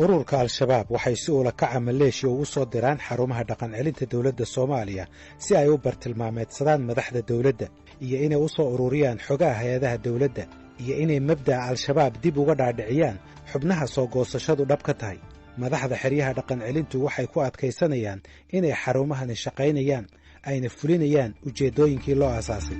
ururka al-shabaab waxay si ula kaca maleeshiya ugu soo diraan xarumaha dhaqan celinta dawladda Soomaaliya si ay u bartilmaameedsadaan madaxda dawladda iyo inay u soo ururiyaan xogaha hay'adaha dawladda iyo inay mabda'a al-shabaab dib uga dhaadhiciyaan xubnaha soo goosashadu dhab ka tahay. madaxda xeryaha dhaqan celintu waxay ku adkaysanayaan inay xarumahani shaqaynayaan ayna fulinayaan ujeeddooyinkii loo aasaasay.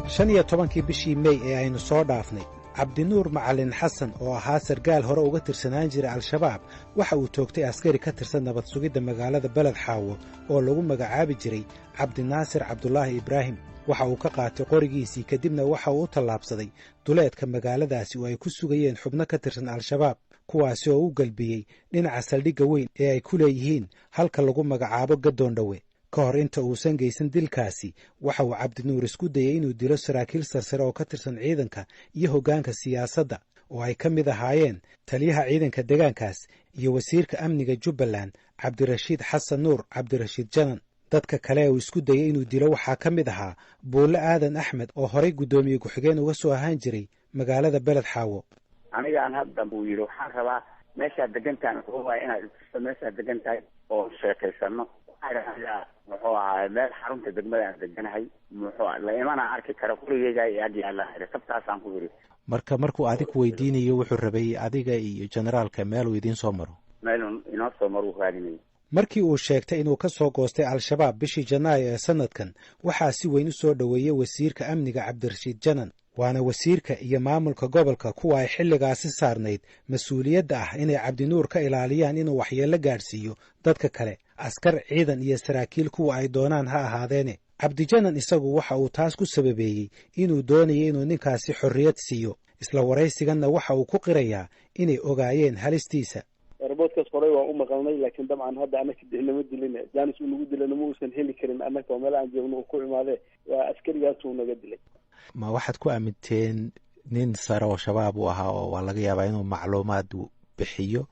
15 bishii May ee aynu soo dhaafnay Cabdinuur Macalin Xasan oo ahaa sargaal hore uga tirsanaan jiray al-shabaab waxa uu toogtay askari ka tirsan nabad sugidda magaalada Beled Xaawo oo lagu magacaabi jiray Cabdinaasir Cabdullaahi Ibraahim. waxa uu ka qaatay qorigiisii kadibna waxa uu u tallaabsaday duleedka magaaladaasi oo ay ku sugayeen xubno ka tirsan al-shabaab kuwaasi oo u galbiyey dhinaca saldhigga weyn ee ay ku leeyihiin halka lagu magacaabo Gadoondhawe. ka hor inta uusan geysan dilkaasi waxa uu Cabdinuur isku dayay inuu dilo saraakiil sarsare oo ka tirsan ciidanka iyo hoggaanka siyaasadda oo ay ka mid ahaayeen taliyaha ciidanka deegaankaas iyo wasiirka amniga Jubbaland Cabdirashiid Xasan Nuur Cabdirashiid Janan. dadka kale uu isku dayay inuu dilo waxaa ka mid ahaa Buule Aadan Axmed oo horey gudoomiye ku-xigeen uga soo ahaan jiray magaalada Beled Xaawo. aniga aan hadda buu yiri waxaan rabaa meesha degantaan oo inaad meesha degantahay oo sheekaysano muxuu ahaa meel xarunta degmada aan deganahay muxuu la imaana arki kara kurigeyga iyo yaala sabtaasaan ku yiri. markuu adigu weydiinayo wuxuu rabay adiga iyo generaalka meel uu idin soo maro. meel inoo soo maro raadinay. markii uu sheegtay inuu ka soo goostay al-shabaab bishii Janaayo ee sanadkan waxaa si weyn u soo dhaweeyay wasiirka amniga Cabdirashiid Janan. waana wasiirka iyo maamulka gobolka kuwa ay xilligaasi saarnayd mas'uuliyadda ah inay Cabdinuur ka ilaaliyaan inuu waxyeello gaarsiiyo dadka kale askar ciidan iyo saraakiil kuwa ay doonaan ha ahaadeene. Cabdijanan isagu waxa uu taas ku sababeeyey inuu doonayay inuu ninkaasi xorriyad siiyo isla waraysiganna waxa uu ku qirayaa inay ogaayeen halistiisa. ربوتكاس قريب ومقالني لكن طبعا هذا أنا كده لما دلنا جانس ونقول دلنا مو سنهلي كريم أنا كمان عندي ونقول ماذا وعسكري جاتوا ونقدلي ما واحد كو أمتين نين صاروا شباب ولا جيابا إنه معلومات بحيو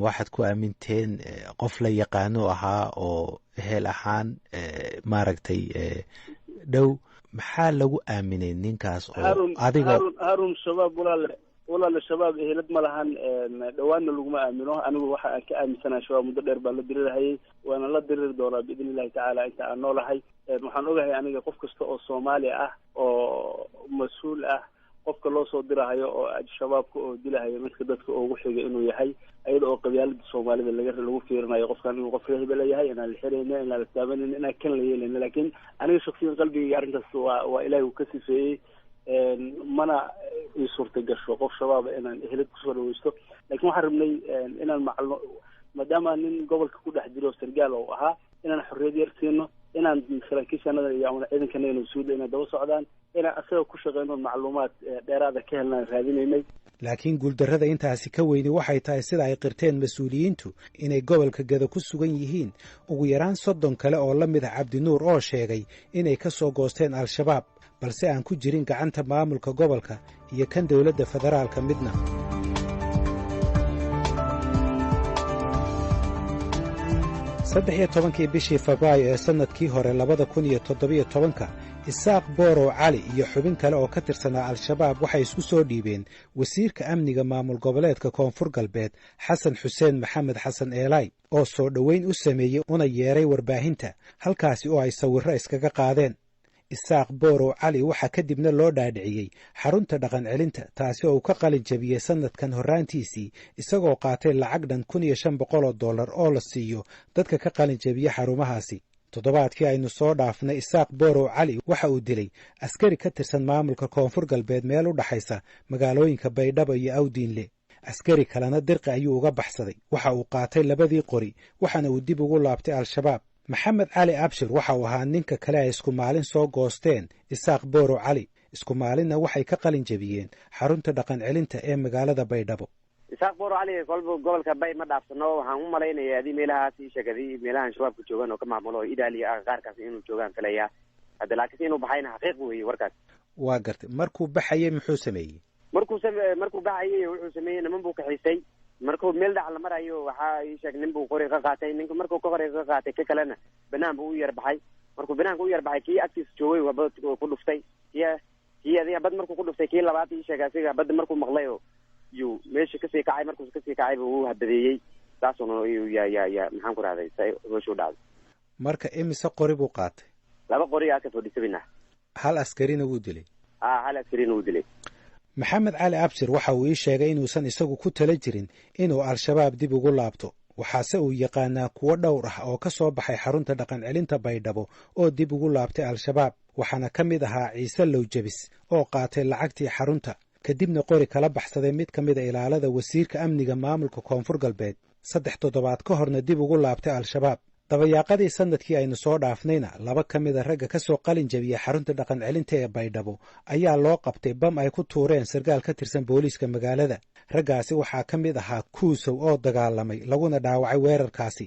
واحد كو أمتين قفلة يقانوها أو هل أحان ماركتي دو محل لو آمنين نينكاس هارون شباب ولا الشباب هلد ملهن دوان لغما آمنوه أنا وحا كأمسنا شباب مدرر بالدرير هاي وأنا لا درير دورا بإذن الله تعالى إنت أنو لهاي محان أوغا يعني قف كستا أو صومالي أو مسؤول قفك الله صو درا هاي أو الشباب كو دلا هاي مثل دادك أو وحيقا إنو يهاي أيضا أو قبيال الصومالي باللغة اللي فيرنا يقف كان يقف فيه بلا يهاي أنا الحرين أنا التابن أنا كن لي لكن أنا شخصيا قلبي يعرف وإلهي وكسي فيه mana ii suurta gasho qof shabaab inaan ehelad ku soo dhaweysto laakiin waxaan rabnay inaan macalno maadaama nin gobolka ku dhex jiro sargaal oo ahaa inaan xorriyad yar siino inaan saraakiishanada iyo ama ciidankana inuu suudo inay daba socdaan inaan asaga ku shaqeyno macluumaad dheeraada ka helnaan raadinaynay. laakiin guuldarrada intaasi ka weyni waxay tahay sida ay qirteen mas-uuliyiintu inay gobolka Gada ku sugan yihiin ugu yaraan 30 kale oo la mid ah Cabdinuur oo sheegay inay ka soo goosteen al-shabaab balse aan ku jirin gacanta maamulka gobolka iyo kan dawladda federaalka midna. 13 bishii Febraayo ee sanadkii hore 2017 Isaaq Boorow Cali iyo xubin kale oo ka tirsanaa al-shabaab waxay isku soo dhiibeen wasiirka amniga maamul goboleedka Koonfur Galbeed Xasan Xuseen Maxamed Xasan Eelay oo soo dhaweyn u sameeyay una yeeray warbaahinta halkaasi oo ay sawirro iskaga qaadeen. Isaaq Boorow Cali waxa kadibna loo dhaadhiciyay xarunta dhaqan celinta taasi oo ka qalin jabiyay sanadkan horaantiisii isagoo qaatay lacag dhan $1,500 oo la siiyo dadka ka qalin jabiya xarumahaasi. toddobaadkii aynu soo dhaafnay Isaaq Boorow Cali waxa uu dilay askari ka tirsan maamulka Koonfur Galbeed meel u dhaxaysa magaalooyinka Baydhabo iyo Awdiinle. askari kalena dirqi ayuu uga baxsaday waxa uu qaatay labadii qori waxaana uu dib ugu laabtay al-shabaab. Maxamed Cali Abshir waxa uu ahaa ninka kale ay isku maalin soo goosteen Isaaq Boorow Cali isku maalinna waxay ka qalin jabiyeen xarunta dhaqan celinta ee magaalada Baydhabo. Isaaq Boorow Cali kolba gobolka Bay ma dhaafsano waxaan u malaynayaa adii meelahaasi sheekadii meelahan shabaabku joogan oo ka maamulo Idaaliya qaarkaas inuu joogan kalaya hadda laakiin inuu baxayna xaqiiq weeye warkaas. waa gartay markuu baxayay muxuu sameeyay? markuu baxayay wuxuu sameeyay niman buu ka xiisay markuu meel dhac la marayo waxa ay sheeg nin buu qori ka qaatay ninka markuu ka qori ka qaatay ka kalena banaan buu u yar baxay markuu banaanka u yarbaxay kii agtiisa joogay waa bad ku dhuftay kii adiga bad markuu ku dhuftay kii labaad ii sheegay asiga badda markuu maqlay oo yuu meesha kasii kacay, markuu kasii kacay uu habadeeyey saasuna ya maxaan ku rahday say hooshu dhacday. marka imise qori buu qaatay? 2 qori aa ka fadhisabina. hal askarina wuu dilay? hal askarina wuu dilay. maxamed cali abshir waxa uu ii sheegay inuusan isagu ku tala jirin inuu al-shabaab dib ugu laabto, waxaase uu yaqaanaa kuwo dhowr ah oo ka soo baxay xarunta dhaqan celinta Baydhabo oo dib ugu laabtay al-shabaab, waxaana ka mid ahaa Ciise Lowjabis oo qaatay lacagtii xarunta kadibna qori kala baxsaday mid ka mid a ilaalada wasiirka amniga maamulka Koonfur Galbeed. 3 toddobaad ka horna dib ugu laabtay al-shabaab. dabayaaqadii sanadkii aynu soo dhaafnayna 2 ka mid a ragga ka soo qalin jabiyey xarunta dhaqan celinta ee Baydhabo ayaa loo qabtay bam ay ku tuureen sargaal ka tirsan booliiska magaalada. raggaasi waxaa ka mid ahaa Kuusow oo dagaalamay laguna dhaawacay weerarkaasi.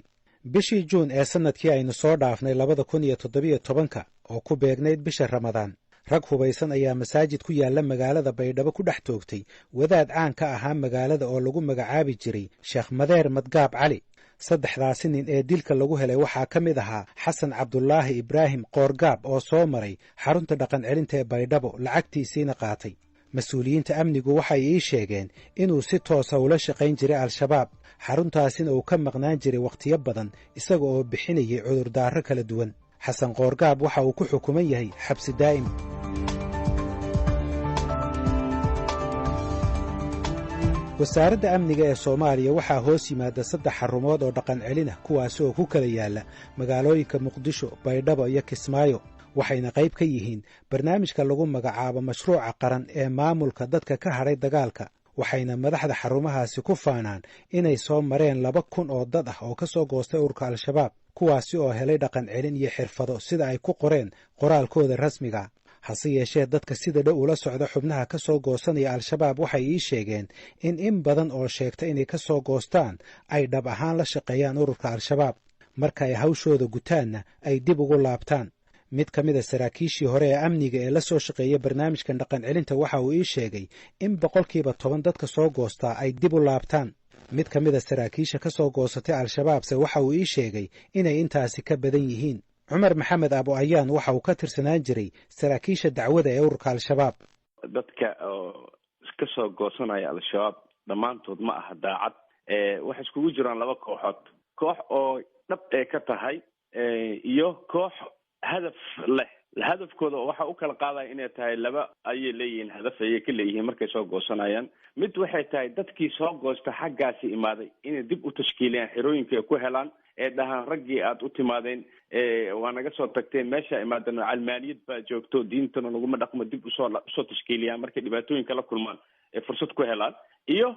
bishii Juun ee sanadkii aynu soo dhaafnay 2017 oo ku beegnayd bisha Ramadaan, rag hubaysan ayaa masaajid ku yaala magaalada Baydhabo ku dhex toogtay wadaad caan ka ahaa magaalada oo lagu magacaabi jiray Sheekh Madeer Madgaab Cali. 3daasi nin ee dilka lagu helay waxaa ka mid ahaa Xasan Cabdulaahi Ibraahim Qoorgaab oo soo maray xarunta dhaqan celinta ee Baydhabo lacagtiisiina qaatay. mas-uuliyiinta amnigu waxay ii sheegeen inuu si toosa ula shaqayn jiray al-shabaab, xaruntaasina uu ka maqnaan jiray wakhtiyo badan isaga oo bixinayay cudurdaaro kala duwan. xasan Qoorgaab waxa uu ku xukuman yahay xabsi daa'im. wasaaradda amniga ee Soomaaliya waxaa hoos yimaada 3 xarumood oo dhaqan celin ah, kuwaas oo ku kala yaala magaalooyinka Muqdisho, Baydhabo iyo Kismaayo, waxayna qayb ka yihiin barnaamijka lagu magacaabo mashruuca qaran ee maamulka dadka ka hadhay dagaalka. waxayna madaxda xarumahaasi ku faanaan inay soo mareen 2,000 oo dad ah oo ka soo goostay ururka al-shabaab, kuwaasi oo helay dhaqan celin iyo xirfado sida ay ku qoreen qoraalkooda rasmiga. hase yeeshee dadka sida dhow ula socda xubnaha ka soo goosanaya al-shabaab waxay ii sheegeen in badan oo sheegta inay ka soo goostaan ay dhab ahaan la shaqeeyaan ururka al-shabaab, marka ay hawshooda gutaanna ay dib ugu laabtaan. mid ka mid a saraakiishii hore ee amniga ee la soo shaqeeya barnaamijkan dhaqan celinta waxa uu ii sheegay in 10% dadka soo goostaa ay dib u laabtaan. mid ka mid a saraakiisha ka soo goosatay al-shabaabse waxa uu ii sheegay inay intaasi ka badan yihiin. cumar maxamed Abo Ayaan waxa uu ka tirsanaan jiray saraakiisha dacwada ee ururka al-shabaab. dadka oo ka soo goosanaya al-shabaab dhammaantood ma aha daacad. waxay iskugu jiraan 2 kooxood, koox oo dhab ee ka tahay iyo koox hadaf leh. hadafkooda waxa u kala qaadaya inay tahay 2 ayay leeyihiin, hadaf ayay ka leeyihiin markay soo goosanayaan. mid waxay tahay dadkii soo goosta xaggaasi imaaday inay dib u tashkiiliyaan xirooyinka ay ku helaan, ee dhahaan raggii aad u timaadeen waa naga soo tagteen meesha imaadeen calmaaniyad baa joogto, diintana laguma dhaqmo, dib usoo tashkiiliyaan markay dhibaatooyinka la kulmaan ee fursad ku helaan. iyo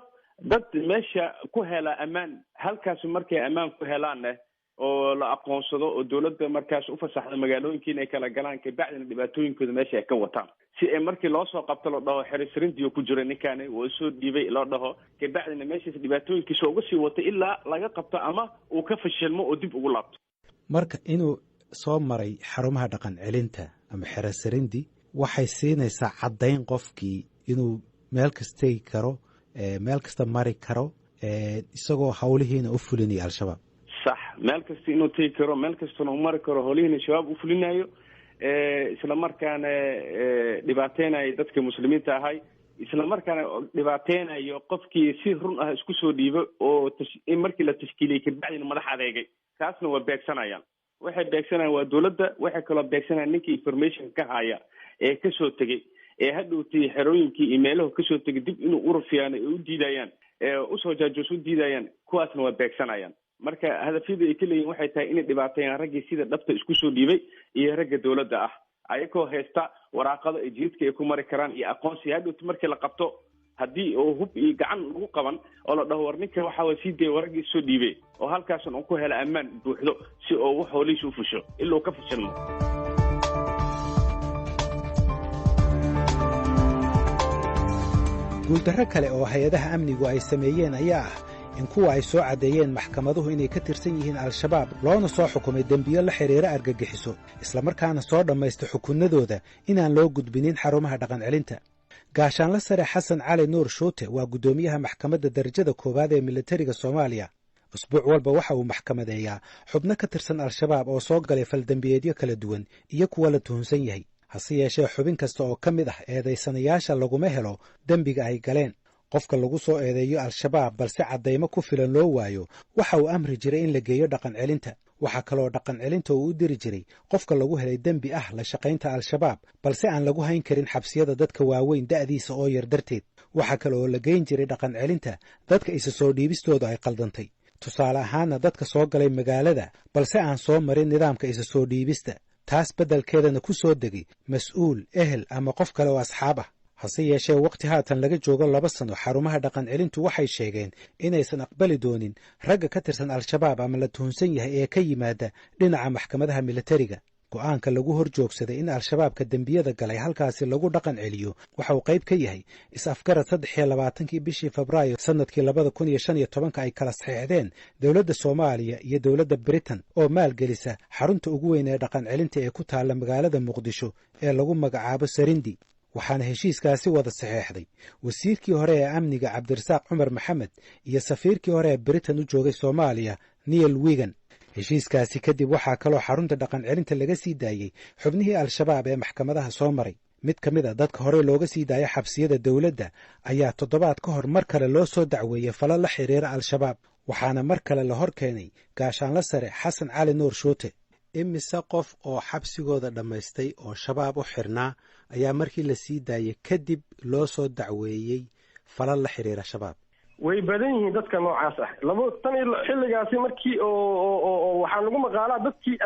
dad meesha ku hela ammaan, halkaas markay ammaan ku helaanne oo la aqoonsado oo dawladda markaas u fasaxda magaalooyinka inay kala galaan, kabacdina dhibaatooyinkooda meesha ay ka wataan, si ay markii loo soo qabto loo dhaho xerisrintii ku jira ninkaani waa soo dhiibay loo dhaho, kabacdina meeshaas dhibaatooyinkiisa uga sii wato ilaa laga qabto ama uu ka fashilmo oo dib ugu laabto. marka inuu soo maray xarumaha dhaqan celinta ama xerisrindi waxay siinaysaa caddayn qofkii inuu meel kasta tegi karo, meel kasta mari karo, isagoo hawlihiina u fulinaya al-shabaab. sax, meel kasta inuu tegi karo, meel kastana uu mari karo, howlihiina shabaab u fulinayo, isla markaana dhibaateynayo dadka muslimiinta ahay, isla markaana dhibaateynayo qofkii si run ah isku soo dhiibo oo markii la tashkiiliyey kabacdina madax adeegay, kaasna waa beegsanayaan. waxay beegsanayaan waa dawladda, waxay kaloo beegsanayaan ninkii information ka haya ee kasoo tegey, ee hadhowtii xerooyinkii iyo meelaha kasoo tegay dib inuu urufiyaan ee u diidayaan, usoo jaajoos u diidayaan, kuwaasna waa beegsanayaan. marka hadafyada ay ka leeyihin waxay tahay inay dhibaateeyaan raggii sida dhabta isku soo dhiibay iyo ragga dawladda ah, ayagoo haysta waraaqado ay jidadka ay ku mari karaan iyo aqoonsi. hadhowti markii la qabto haddii oo hub iyo gacan lagu qaban oo la dhaho war ninka waxa waa sii dee waraggii soo dhiibay, oo halkaasan uu ku helo ammaan buuxdo si oo wax howlihiisa u fusho ilaa uu ka fashilmo. guuldarro kale oo hay-adaha amnigu ay sameeyeen ayaa ah in kuwa ay soo caddeeyeen maxkamaduhu inay ka tirsan yihiin al-shabaab loona soo xukumay dembiyo la xidhiira argagixiso, islamarkaana soo dhammaysta xukunnadooda inaan loo gudbinin xarumaha dhaqan celinta. gaashaanla sare xasan cali nuur shuute waa guddoomiyaha maxkamadda darajada 1 ee militariga Soomaaliya. usbuuc walba waxa uu maxkamadeeyaa xubno ka tirsan al-shabaab oo soo galay faldembiyeedyo kala duwan iyo kuwa la tuhunsan yahay. hase yeeshee xubin kasta oo ka mid ah eedaysanayaasha laguma helo dembiga ay galeen. qofka lagu soo eedeeyo al-shabaab balse caddaymo ku filan loo waayo waxa uu amri jiray in la geeyo dhaqan celinta. waxaa kaloo dhaqan celinta uu u diri jiray qofka lagu helay dembi ah la shaqaynta al-shabaab balse aan lagu hayn karin xabsiyada dadka waaweyn da'diisa oo yar darteed. waxaa kale oo la geyn jiray dhaqan celinta dadka isa soo dhiibistooda ay qaldantay. tusaale ahaana dadka soo galay magaalada balse aan soo marin nidaamka isa soo dhiibista. taas beddelkeedana ku soo degay mas-uul, ehel ama qof kale oo asxaab ah. hase yeeshee wakhti haatan laga joogo 2 sano xarumaha dhaqan celintu waxay sheegeen inaysan aqbali doonin ragga ka tirsan al-shabaab ama la tuhunsan yahay ee ka yimaada dhinaca maxkamadaha militariga. go'aanka lagu hor joogsaday in al-shabaabka dembiyada galay halkaasi lagu dhaqan celiyo waxa uu qayb ka yahay is-afgarad 23 bishii Febraayo sanadkii 2015 ay kala saxiixdeen dowladda Soomaaliya iyo dowladda Britain oo maalgelisa xarunta ugu weyn ee dhaqan celinta ee ku taala magaalada Muqdisho ee lagu magacaabo Sarindi. waxaana heshiiskaasi wada saxeexday wasiirkii hore ee amniga Cabdirasaaq Cumar Maxamed iyo safiirkii hore ee Britain u joogay Soomaaliya Neil Wigan. heshiiskaasi kadib waxaa kaloo xarunta dhaqan celinta laga sii daayey xubnihii al-shabaab ee maxkamadaha soo maray. mid ka mid a dadka hore looga sii daaya xabsiyada dowladda ayaa toddobaad ka hor mar kale loo soo dacweeyey falal la xiriira al-shabaab waxaana mar kale la hor keenay gaashaanla sare Xasan Cali Nuur Shuute. imise qof oo xabsigooda dhammaystay oo shabaab u xirnaa ayaa markii la sii daayey kadib loo soo dacweeyey falal la xiriira shabaab? way badan yihiin dadka noocaas ah. xilligaasi markii oo waxaa lagu maqaalaa dadkii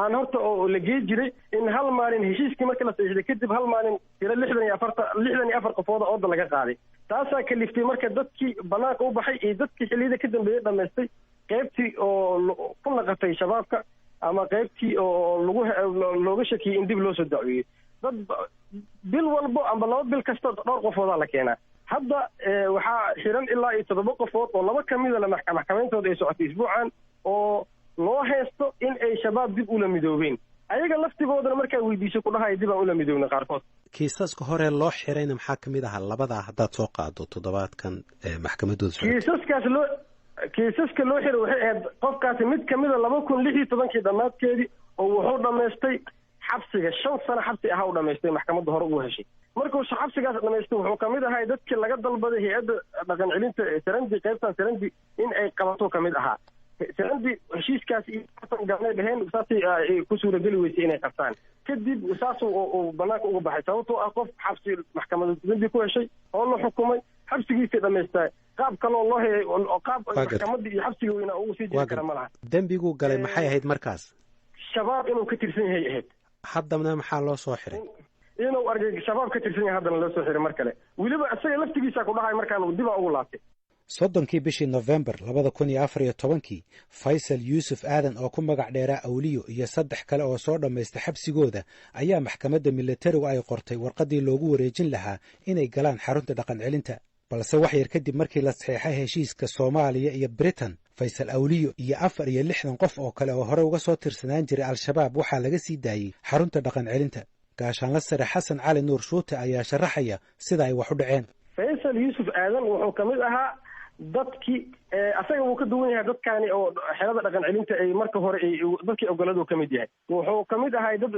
aan horta oo la geey jiray in hal maalin heshiiskii markii la saxiixday kadib hal maalin tiro 64 qofooda ooda laga qaaday. taasaa kaliftay marka dadkii banaanka u baxay iyo dadkii xilliyada ka dambeeyey dhammaystay qaybtii oo ku naqatay shabaabka ama qaybtii oo looga shakiyey in dib loo soo dacweeyey. dad bil walbo amba 2 bil kasta dhowr qofoodaa la keenaa. hadda waxaa xiran ilaa 7 qofood oo 2 ka mid ah maxkamayntooda ay socotay isbuucan oo loo haysto in ay shabaab dib ula midoobeen. ayaga laftigoodana markaa weydiiso ku dhahay dib aan ula midoobna qaarkood. kiisaska hore loo xirayna maxaa ka mid ahaa labadaa haddaad soo qaado toddobaadkan maxkamadooda kiisaska loo xiray waxay ahayd qofkaasi mid ka mid a 2016 dhammaadkeedii oo wuxuu dhammaystay xabsiga 5 sano xabsi ah u dhammaystay maxkamadda hore ugu heshay. markuu xabsigaas dhammaystay wuxuu ka mid ahaa dadkii laga dalbaday hay'adda dhaqan celinta Sarandi qaybtan Sarandi in ay qabato ka mid ahaa. Sarandi heshiiskaas iyo xasan galnay dhaheen saasi ay ku suuragali weysay inay qabtaan. kadib saas oo banaanka uga baxay sababtoo ah qof xabsi maxkamadda dambi ku heshay oo la xukumay xabsigiisa dhammaystay qaab kaloo loo hayay oo qaab maxkamadda iyo xabsiga weyna ugu sii jiri kara malaha. dambigu galay maxay ahayd markaas? shabaab inuu ka tirsan yahay ahayd. haddana maxaa loo soo xiray? inuu argay shabaab ka tirsan yahay haddana loo soo xiray mar kale. weliba isaga laftigiisa ku dhahay markaan uu dib ugu laabtay. 30 bishii November 2014 Faysal Yuusuf Aadan oo ku magac dheeraa Awliyo iyo 3 kale oo soo dhammaystay xabsigooda ayaa maxkamadda militarigu ay qortay warqadii loogu wareejin lahaa inay galaan xarunta dhaqan celinta. balse wax yar kadib markii la saxeexay heshiiska Soomaaliya iyo Britain, Faysal Awliyo iyo 64 qof oo kale oo hore uga soo tirsanaan jiray al-shabaab waxaa laga sii daayey xarunta dhaqan celinta. gaashaanla sare Xasan Cali Nuur Shuute ayaa sharaxaya sida ay wax u dhaceen. Faysal Yuusuf Aadan wuxuu ka mid ahaa dadkii asaga uu ka duwan yahay dadkaani oo xeelada dhaqan celinta ay marka hore dadkii ogoladu ka mid yahay. wuxuu ka mid ahaa dad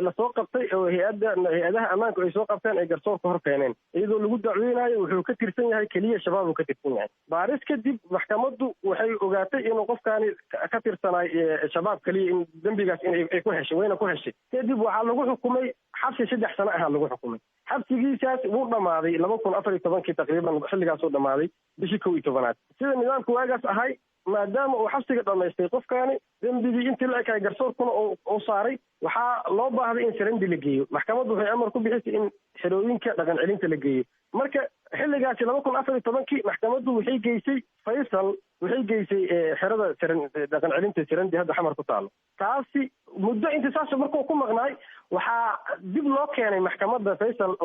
la soo qabtay oo hay'adaha ammaanka ay soo qabteen ay garsoorka hor keeneen iyadoo lagu dacweynayo wuxuu ka tirsan yahay kaliya shabaab uu ka tirsan yahay. baaris kadib maxkamaddu waxay ogaatay inuu qofkaani ka tirsanay shabaab kaliya in dambigaas in ay ku heshay wayna ku heshay. kadib waxaa lagu xukumay xabsi 3 sano ah lagu xukumay. xabsigiisaas wuu dhamaaday 2014 taqriiban xilligaas uu dhamaaday bishii 11aad. sida nidaamku waagaas ahay maadaama uu xabsiga dhammaystay qofkaani dembigii intii la ekay garsoorkuna oo saaray waxaa loo baahday in Sarandi la geeyo. maxkamaddu waxay amar ku bixisay in xerooyinka dhaqan celinta la geeyo. marka xilligaasi 2014 maxkamaddu waxay geysay Faysal waxay geysay xerada dhaqan celinta Sarandi hadda xamar ku taalo. taasi muddo inta saas markuu ku maqnaay waxaa dib loo keenay maxkamadda Faysal